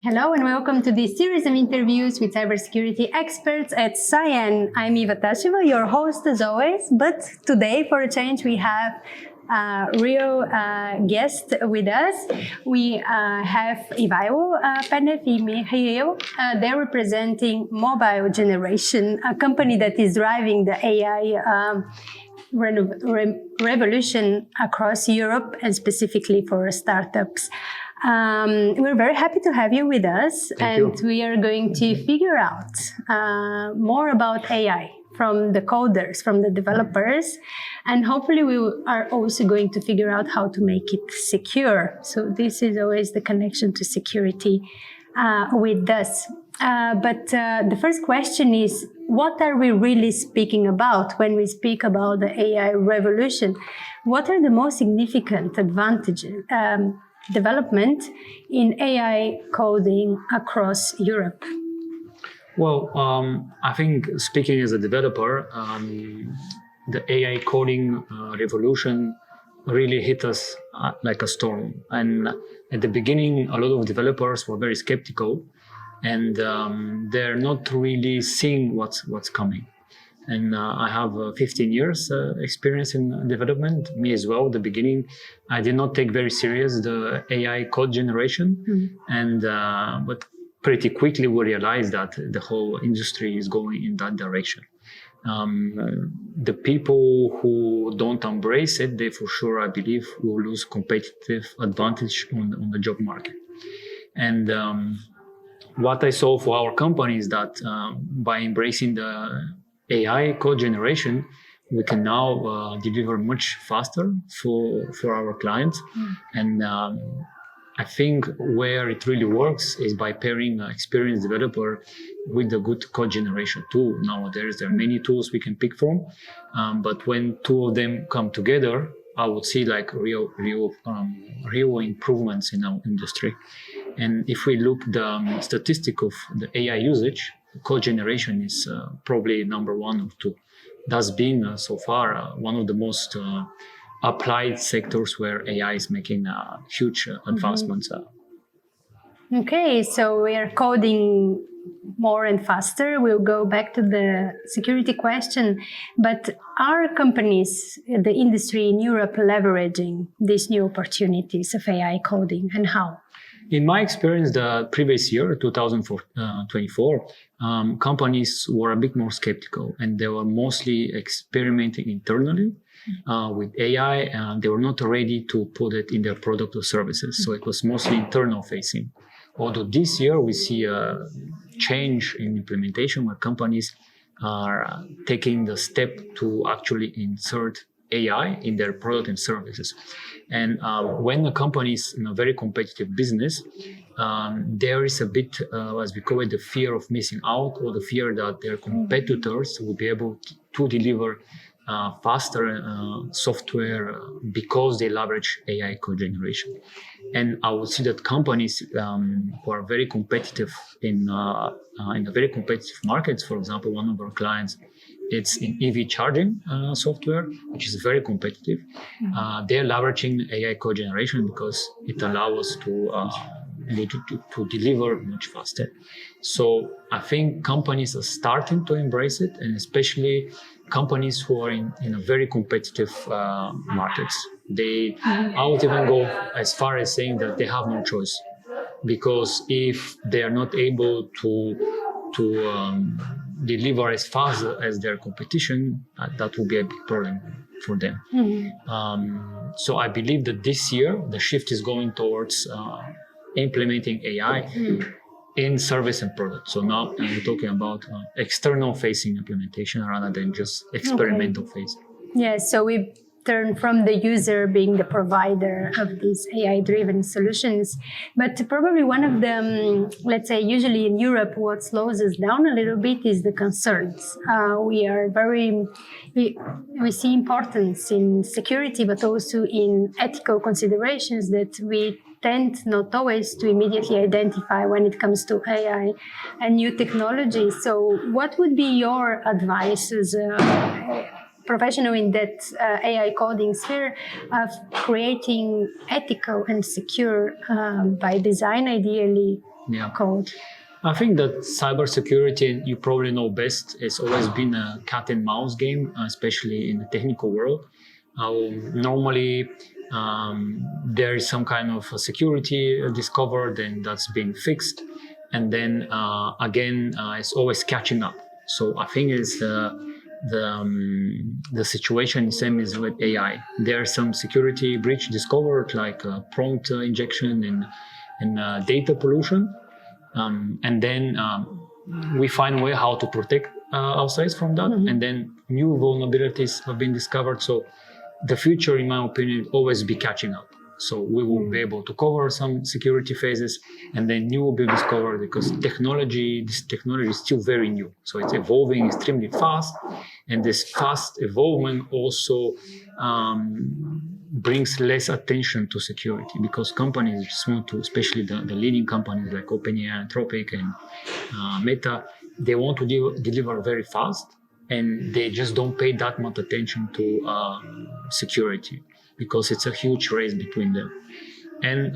Hello and welcome to this series of interviews with cybersecurity experts at Cyen. I'm Tasheva, your host as always, but today for a change we have a real guest with us. We have Ivaylo, Penev, and Mikhail. They're representing Mobile Generation, a company that is driving the AI revolution across Europe and specifically for startups. We're very happy to have you with us. Thank you. We are going to figure out more about AI from the coders, from the developers, and hopefully we are also going to figure out how to make it secure. So this is always the connection to security with us. But the first question is, what are we really speaking about when we speak about the AI revolution? What are the most significant advantages? Development in AI coding across Europe? Well, I think speaking as a developer, the AI coding revolution really hit us like a storm. And at the beginning, a lot of developers were very skeptical, and they're not really seeing what's coming. And I have 15 years experience in development, me as well. At the beginning, I did not take very serious the AI code generation, but pretty quickly we realized that the whole industry is going in that direction. The people who don't embrace it, they for sure, I believe, will lose competitive advantage on the job market. And what I saw for our company is that by embracing the AI code generation, we can now deliver much faster for our clients. And I think where it really works is by pairing an experienced developer with a good code generation tool. Nowadays, there are many tools we can pick from, but when two of them come together, I would see like real improvements in our industry. And if we look the statistic of the AI usage, code generation is probably number one or two. That's been so far one of the most applied sectors where AI is making huge advancements. Okay, so we are coding more and faster. We'll go back to the security question. But are companies, the industry in Europe, leveraging these new opportunities of AI coding, and how? In my experience, the previous year, 2024, companies were a bit more skeptical, and they were mostly experimenting internally with AI, and they were not ready to put it in their product or services. So it was mostly internal facing. Although this year we see a change in implementation where companies are taking the step to actually insert AI in their product and services. And when a company is in a very competitive business, there is a bit, as we call it, the fear of missing out, or the fear that their competitors will be able to deliver faster software because they leverage AI code generation. And I would see that companies who are very competitive in a very competitive markets, for example, one of our clients, it's in EV charging software, which is very competitive. They're leveraging AI code generation because it allows us to deliver much faster. So I think companies are starting to embrace it, and especially companies who are in a very competitive markets. I would even go as far as saying that they have no choice, because if they are not able to deliver as fast as their competition, that will be a big problem for them. So I believe that this year the shift is going towards implementing AI in service and product. So now we're talking about external facing implementation rather than just experimental phase. Yes, so we turn from the user being the provider of these AI-driven solutions. But probably one of the, let's say, usually in Europe, what slows us down a little bit is the concerns. We see importance in security, but also in ethical considerations that we tend not always to immediately identify when it comes to AI and new technology. So what would be your advice as a professional in that AI coding sphere of creating ethical and secure, by design ideally, Yeah. code? I think that cybersecurity, you probably know best, has always been a cat and mouse game, especially in the technical world. Normally, there is some kind of a security discovered and that's been fixed, and then again, it's always catching up. So I think it's the situation is same as with AI. There's some security breach discovered, like prompt injection and data pollution. And then we find a way how to protect ourselves from that. And then new vulnerabilities have been discovered. So the future, in my opinion, will always be catching up. So we will be able to cover some security phases, and then new will be discovered, because this technology is still very new. So it's evolving extremely fast, and this fast evolvement also brings less attention to security, because companies just want to, especially the leading companies like OpenAI, Anthropic, and Meta, they want to deliver very fast, and they just don't pay that much attention to security, because it's a huge race between them. And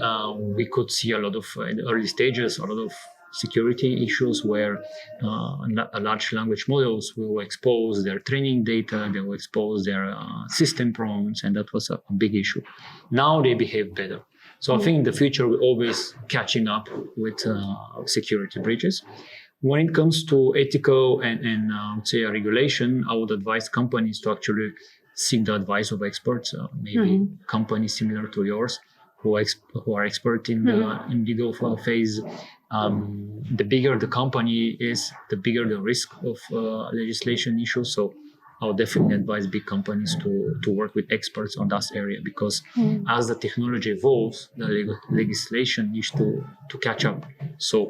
we could see a lot of, in the early stages, a lot of security issues where large language models will expose their training data, they will expose their system prompts, and that was a big issue. Now they behave better. So I think in the future we're always catching up with security breaches. When it comes to ethical and I would say a regulation, I would advise companies to actually seek the advice of experts, maybe companies similar to yours who are expert in in legal phase. The bigger the company is, the bigger the risk of legislation issues. So I would definitely advise big companies to work with experts on that area, because as the technology evolves, the legislation needs to catch up. So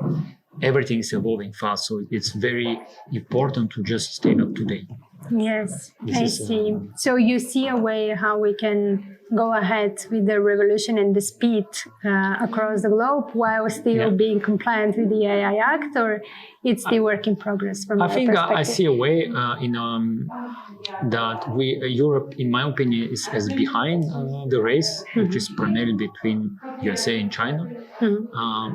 everything is evolving fast. So it's very important to just stay up to date. Yes, I see. So you see a way how we can go ahead with the revolution and the speed across the globe while still being compliant with the AI Act, or it's still work in progress from your perspective? I see a way that Europe, in my opinion, is behind the race, which is primarily between USA and China.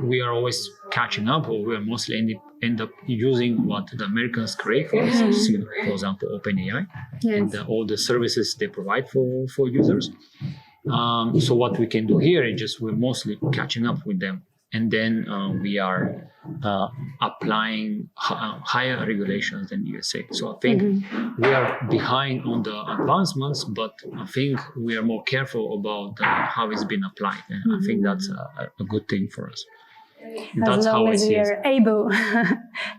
We are always catching up, or we are mostly end up using what the Americans create, for example, OpenAI, and all the services they provide for users. So what we can do here is just we're mostly catching up with them, and then we are applying higher regulations than the USA. So I think we are behind on the advancements, but I think we are more careful about how it's been applied, and I think that's a good thing for us. As long as we are able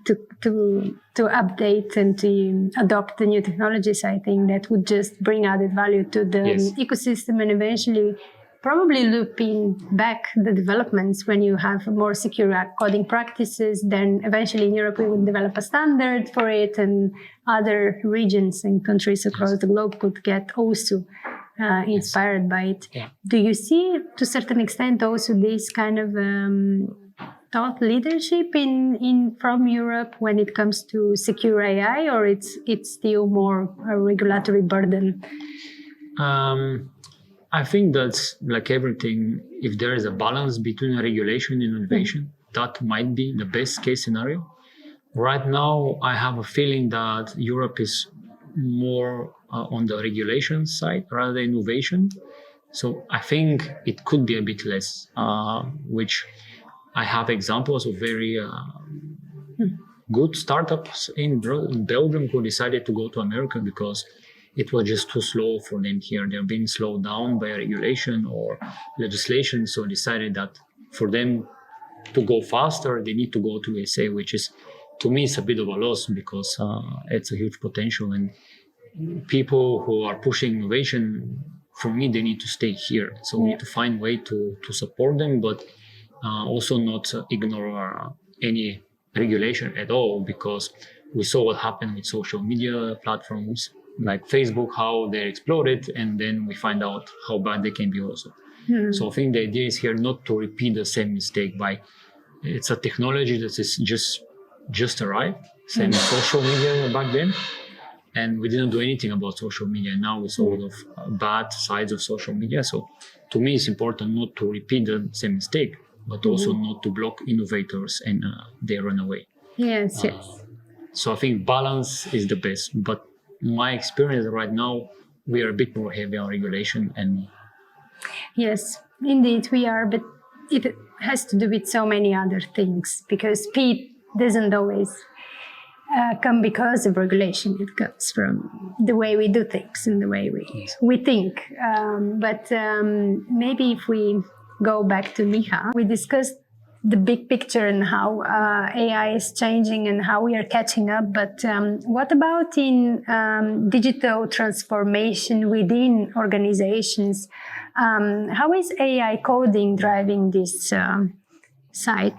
to update and to adopt the new technologies, I think that would just bring added value to the ecosystem, and eventually probably looping back the developments. When you have more secure coding practices, then eventually in Europe we would develop a standard for it, and other regions and countries across the globe could get also inspired by it. Do you see, to a certain extent, also this kind of thought leadership from Europe when it comes to secure AI, or it's still more a regulatory burden? I think that's like everything. If there is a balance between regulation and innovation, that might be the best case scenario. Right now, I have a feeling that Europe is more on the regulation side rather than innovation. So I think it could be a bit less, which I have examples of very good startups in Belgium who decided to go to America because it was just too slow for them here. They're being slowed down by regulation or legislation, so decided that for them to go faster, they need to go to USA, which is, to me, it's a bit of a loss because it's a huge potential. And people who are pushing innovation, for me, they need to stay here. So we need to find a way to support them, but also not ignore any regulation at all, because we saw what happened with social media platforms like Facebook, how they exploded, and then we find out how bad they can be also. So I think the idea is here not to repeat the same mistake by, it's a technology that is just arrived, same as social media back then, and we didn't do anything about social media. Now we saw a lot of bad sides of social media. So to me, it's important not to repeat the same mistake. but also not to block innovators and they run away. Yes. So I think balance is the best. But my experience right now, we are a bit more heavy on regulation and. Yes, indeed we are, but it has to do with so many other things because speed doesn't always come because of regulation. It comes from the way we do things and the way we think. But maybe if we go back to Miha, we discussed the big picture and how AI is changing and how we are catching up. But what about in digital transformation within organizations? How is AI coding driving this side?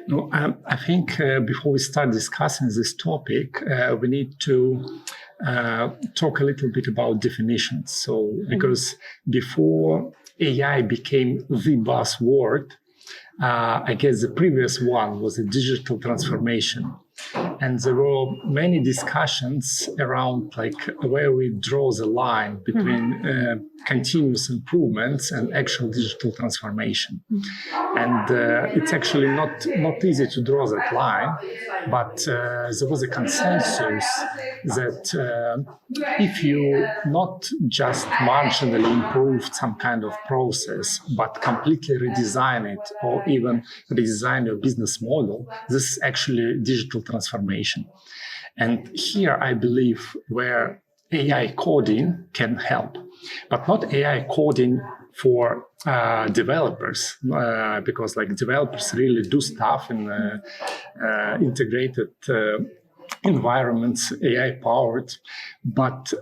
No, I think before we start discussing this topic, we need to talk a little bit about definitions. So, because before AI became the buzzword, I guess the previous one was a digital transformation. And there were many discussions around like where we draw the line between continuous improvements and actual digital transformation. And it's actually not easy to draw that line, but there was a consensus that if you not just marginally improved some kind of process, but completely redesign it or even redesign your business model, this is actually digital transformation. And here I believe where AI coding can help, but not AI coding for developers, because like developers really do stuff in integrated environments, AI powered. But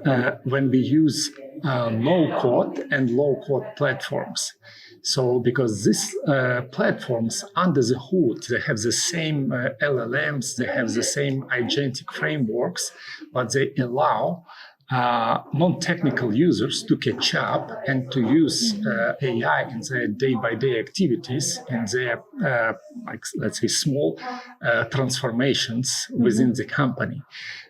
when we use no code and low code platforms, so because these platforms under the hood, they have the same LLMs, they have the same agentic frameworks, but they allow non-technical users to catch up and to use AI in their day-by-day activities and their, like, let's say, small transformations within the company.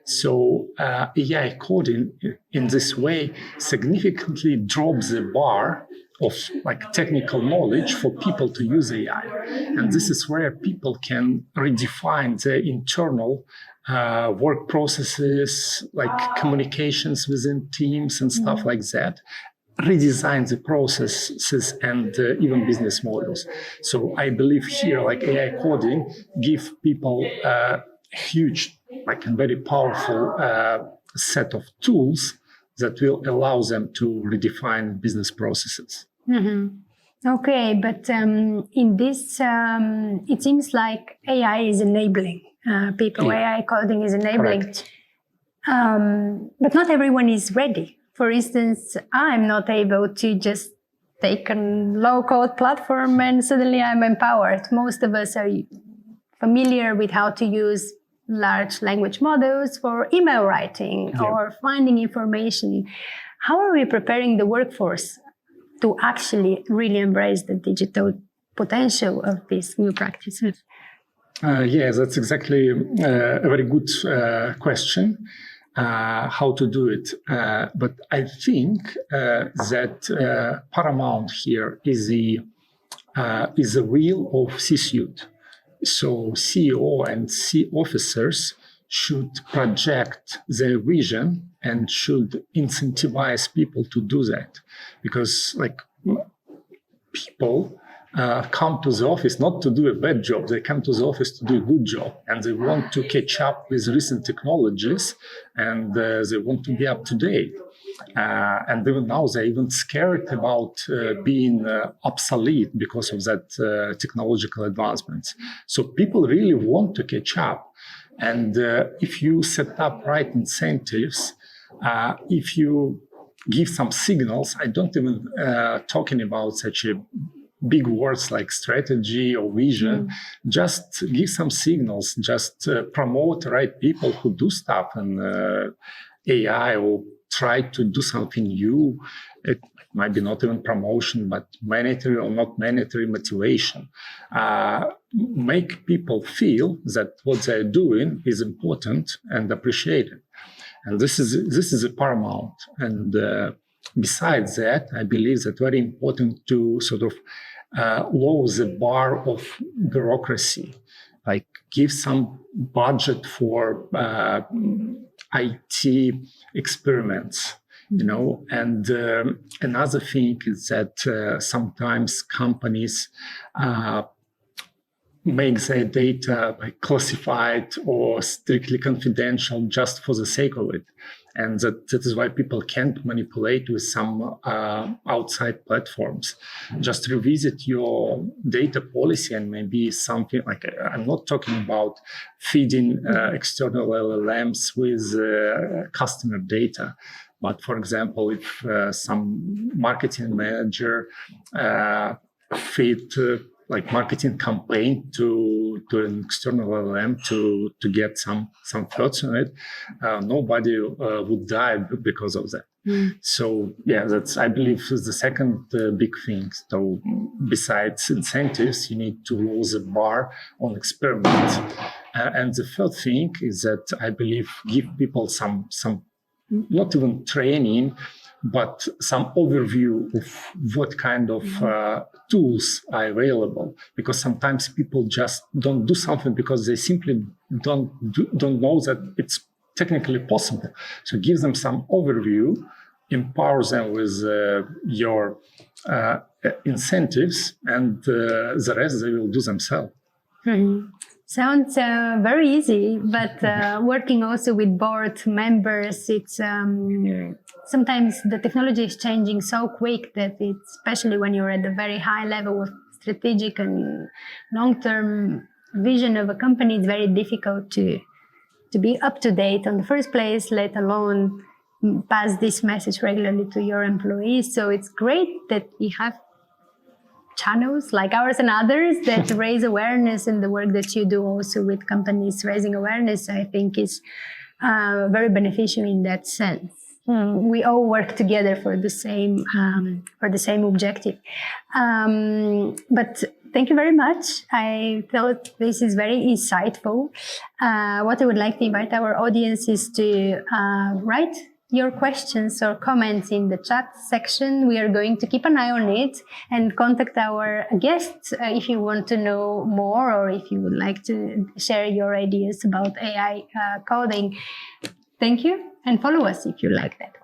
So AI coding in this way significantly drops the bar of like technical knowledge for people to use AI. And this is where people can redefine their internal work processes, like communications within teams and stuff like that, redesign the processes and even business models. So I believe here, like AI coding, give people a huge, like a very powerful set of tools that will allow them to redefine business processes. Okay, but in this, it seems like AI is enabling people. Yeah. AI coding is enabling. But not everyone is ready. For instance, I'm not able to just take a low-code platform and suddenly I'm empowered. Most of us are familiar with how to use large language models for email writing or finding information. How are we preparing the workforce to actually really embrace the digital potential of these new practices? Yes, that's exactly a very good question, how to do it. But I think that paramount here is the will of C-suite. So CEO and C officers should project their vision and should incentivize people to do that, because like people come to the office not to do a bad job, they come to the office to do a good job, and they want to catch up with recent technologies, and they want to be up to date. And even now they're even scared about being obsolete because of that technological advancements. So people really want to catch up. And if you set up right incentives, if you give some signals, I don't even talking about such a big words like strategy or vision, just give some signals, just promote right people who do stuff in AI or try to do something new. It might be not even promotion, but mandatory or not mandatory motivation. Make people feel that what they're doing is important and appreciated. And this is a paramount. And besides that, I believe that very important to sort of lower the bar of bureaucracy, like give some budget for IT experiments, And another thing is that sometimes companies make their data classified or strictly confidential just for the sake of it. And that is why people can't manipulate with some outside platforms. Just revisit your data policy and maybe something like, I'm not talking about feeding external LLMs with customer data. But for example, if some marketing manager feed marketing campaign to an external LLM to get some thoughts on it, nobody would die because of that. So that's, I believe, is the second big thing. So besides incentives, you need to lower the bar on experiments. And the third thing is that I believe give people some not even training, but some overview of what kind of tools are available. Because sometimes people just don't do something because they simply don't know that it's technically possible. So give them some overview, empower them with your incentives, and the rest they will do themselves. Mm-hmm. Sounds very easy, but working also with board members, it's sometimes the technology is changing so quick that it's, especially when you're at a very high level of strategic and long-term vision of a company, it's very difficult to be up to date on the first place, let alone pass this message regularly to your employees. So it's great that we have channels like ours and others that raise awareness, and the work that you do also with companies raising awareness, I think is very beneficial in that sense. We all work together for the same objective. But thank you very much. I thought this is very insightful. What I would like to invite our audience is to write your questions or comments in the chat section. We are going to keep an eye on it and contact our guests if you want to know more, or if you would like to share your ideas about AI coding. Thank you, and follow us if you like that.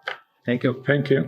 Thank you. Thank you.